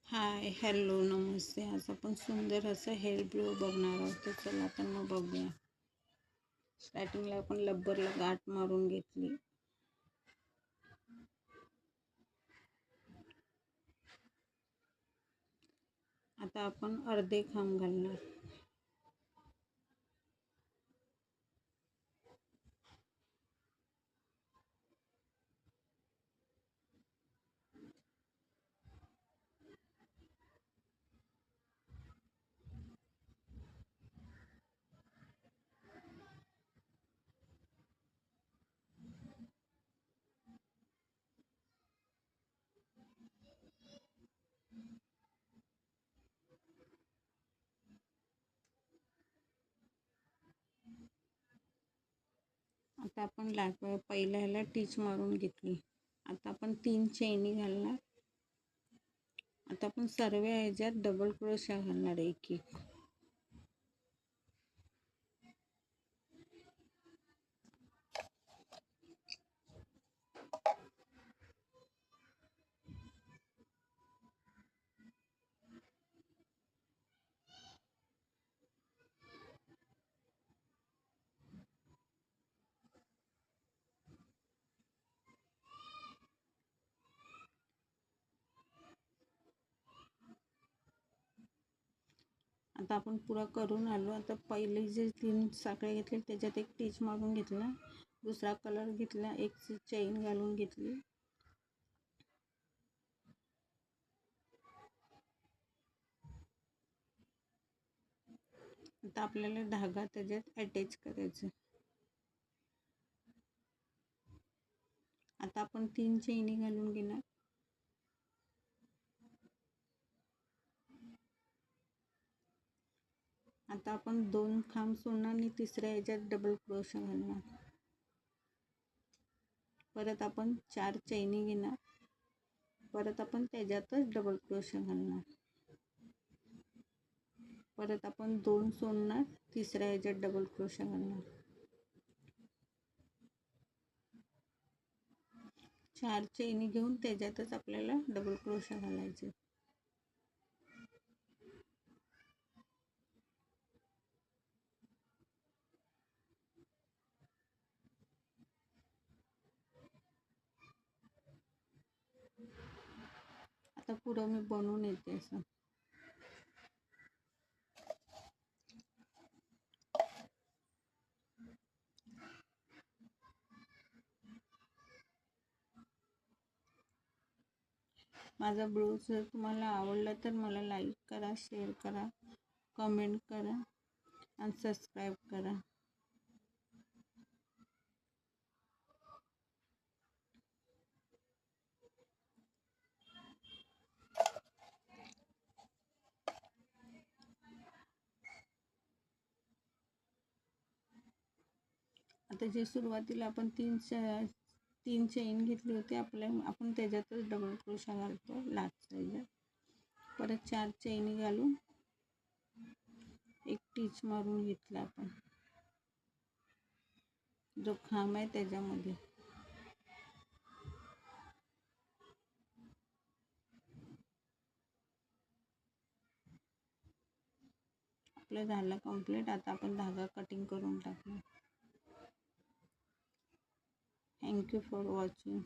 Hi hello नमस्ते. आज आपण सुंदर असं हेअर ब्लो बघणार आहोत. तर चला तर मग बघूया. स्टार्टिंगला आपण लब्बरला गाठ मारून घेतली. आता आपण अर्धे खांब घालणार. आता आपण पहिल्या ह्याला टीच मारून घेतली. आता आपण 3 चैनी घालणार. आता आपण सर्व ह्याच्यात डबल क्रोशा घालणार एक एक. आता आपण पुरा करून आलो. आता पहिले जे 3 साखळे घेतले त्याच्यात एक टीच मारून घेतला. दुसरा कलर घेतला, एक चैन घालून घेतली. आता आपल्याला धागा त्याच्यात अटॅच करायचा. आता आपण 3 चैनी घालून घेणार. आता आपण 2 खांब सोडणार आणि तिसऱ्या ह्याच्यात डबल क्रोशा घालणार. परत आपण 4 चैनी घेणार. परत आपण त्याच्यातच डबल क्रोशा घालणार. परत आपण 2 सोडणार, तिसऱ्या ह्याच्यात डबल क्रोशा घालणार. 4 चैनी घेऊन त्याच्यातच आपल्याला डबल क्रोशा घालायचे. आता पुढं मी बनवून येते असं. माझा ब्लाऊज जर तुम्हाला आवडला तर मला लाईक करा, शेअर करा, कमेंट करा आणि सबस्क्राईब करा. आता जे सुरुवातीला आपण 3 चैन घेतली होती आपण त्याच्यातच डबल क्रोशा घालतो लास्ट साईडला. परत 4 चैनी घालून एक टीच मारून घेतला आपण जो खांब आहे त्याच्यामध्ये. आपलं झालं कंप्लीट. आता आपण धागा कटिंग करून टाकणार. Thank you for watching.